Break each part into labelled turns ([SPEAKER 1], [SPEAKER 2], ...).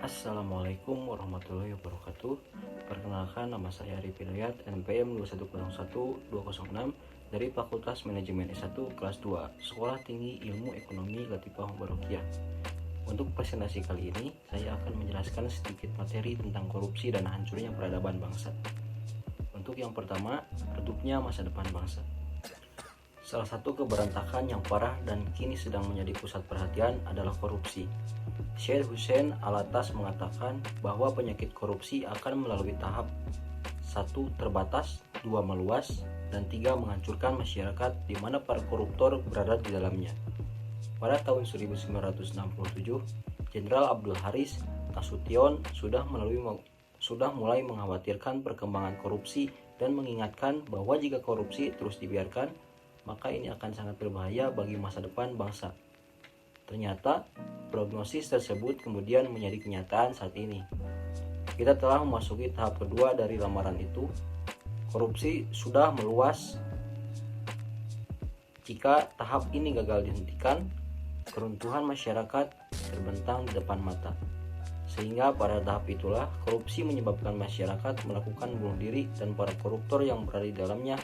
[SPEAKER 1] Assalamualaikum warahmatullahi wabarakatuh. Perkenalkan, nama saya Arif Hidayat, NPM 2101206 dari Fakultas Manajemen S1 kelas 2, Sekolah Tinggi Ilmu Ekonomi Latifah Mubarakiyah. Untuk presentasi kali ini, saya akan menjelaskan sedikit materi tentang korupsi dan hancurnya peradaban bangsa. Untuk yang pertama, redupnya masa depan bangsa. Salah satu keberantakan yang parah dan kini sedang menjadi pusat perhatian adalah korupsi. Syed Hussein Alatas mengatakan bahwa penyakit korupsi akan melalui tahap 1. Terbatas, 2. Meluas, dan 3. Menghancurkan masyarakat di mana para koruptor berada di dalamnya. Pada tahun 1967, Jenderal Abdul Haris Nasution sudah mulai mengkhawatirkan perkembangan korupsi dan mengingatkan bahwa jika korupsi terus dibiarkan, maka ini akan sangat berbahaya bagi masa depan bangsa. Ternyata, prognosis tersebut kemudian menjadi kenyataan saat ini. Kita telah memasuki tahap kedua dari lamaran itu. Korupsi sudah meluas. Jika tahap ini gagal dihentikan, keruntuhan masyarakat terbentang di depan mata. Sehingga pada tahap itulah korupsi menyebabkan masyarakat melakukan bunuh diri dan para koruptor yang berada di dalamnya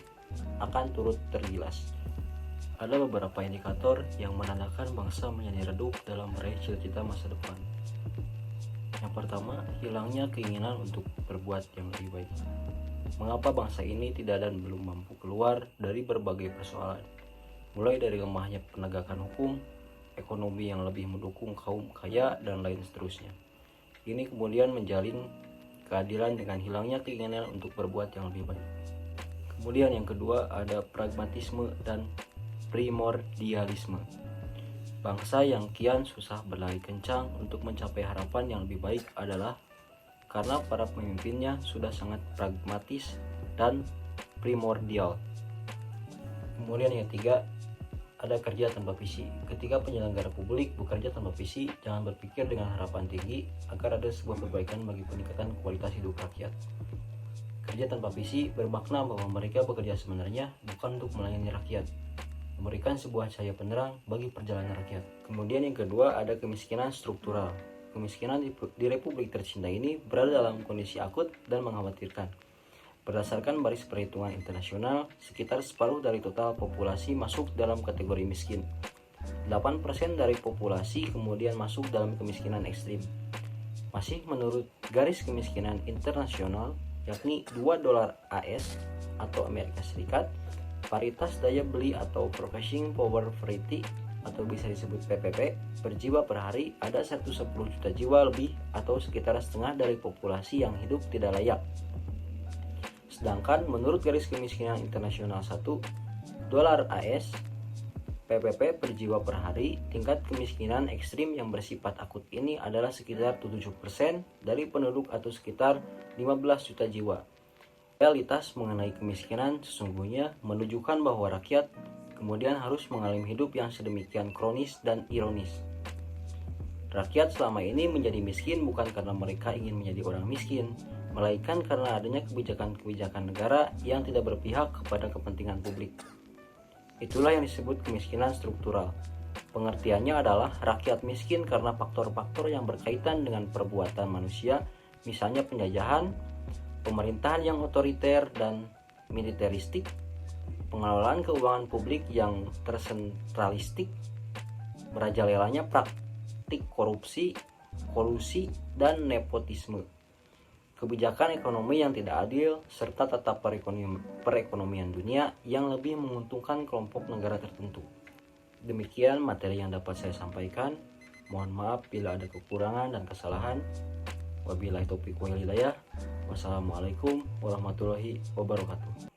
[SPEAKER 1] akan turut tergilas. Ada beberapa indikator yang menandakan bangsa menjadi redup dalam meraih cita-cita masa depan. Yang pertama, hilangnya keinginan untuk berbuat yang lebih baik. Mengapa bangsa ini tidak dan belum mampu keluar dari berbagai persoalan, mulai dari lemahnya penegakan hukum, ekonomi yang lebih mendukung kaum kaya, dan lain seterusnya. Ini kemudian menjalin keadilan dengan hilangnya keinginan untuk berbuat yang lebih baik. Kemudian yang kedua, ada pragmatisme dan primordialisme. Bangsa yang kian susah berlari kencang untuk mencapai harapan yang lebih baik adalah karena para pemimpinnya sudah sangat pragmatis dan primordial. Kemudian yang ketiga, ada kerja tanpa visi. Ketika penyelenggara publik bekerja tanpa visi, jangan berpikir dengan harapan tinggi agar ada sebuah perbaikan bagi peningkatan kualitas hidup rakyat. Kerja tanpa visi bermakna bahwa mereka bekerja sebenarnya bukan untuk melayani rakyat, memberikan sebuah cahaya penerang bagi perjalanan rakyat. Kemudian yang kedua, ada kemiskinan struktural. Kemiskinan di Republik tercinta ini berada dalam kondisi akut dan mengkhawatirkan. Berdasarkan baris perhitungan internasional, sekitar separuh dari total populasi masuk dalam kategori miskin. 8% dari populasi kemudian masuk dalam kemiskinan ekstrim. Masih menurut garis kemiskinan internasional, yakni $2 AS atau Amerika Serikat, paritas daya beli atau purchasing power parity atau bisa disebut PPP per jiwa per hari ada 110 juta jiwa lebih atau sekitar setengah dari populasi yang hidup tidak layak. Sedangkan menurut garis kemiskinan internasional $1 AS PPP per jiwa per hari, tingkat kemiskinan ekstrim yang bersifat akut ini adalah sekitar 7% dari penduduk atau sekitar 15 juta jiwa. Realitas mengenai kemiskinan sesungguhnya menunjukkan bahwa rakyat kemudian harus mengalami hidup yang sedemikian kronis dan ironis. Rakyat selama ini menjadi miskin bukan karena mereka ingin menjadi orang miskin, melainkan karena adanya kebijakan-kebijakan negara yang tidak berpihak kepada kepentingan publik. Itulah yang disebut kemiskinan struktural. Pengertiannya adalah rakyat miskin karena faktor-faktor yang berkaitan dengan perbuatan manusia, misalnya penjajahan, pemerintahan yang otoriter dan militeristik, pengelolaan keuangan publik yang tersentralistik, merajalelanya praktik korupsi, kolusi, dan nepotisme, kebijakan ekonomi yang tidak adil, serta tata perekonomian dunia yang lebih menguntungkan kelompok negara tertentu. Demikian materi yang dapat saya sampaikan. Mohon maaf bila ada kekurangan dan kesalahan. Wabillahi taufiq wal hidayah. Wassalamualaikum warahmatullahi wabarakatuh.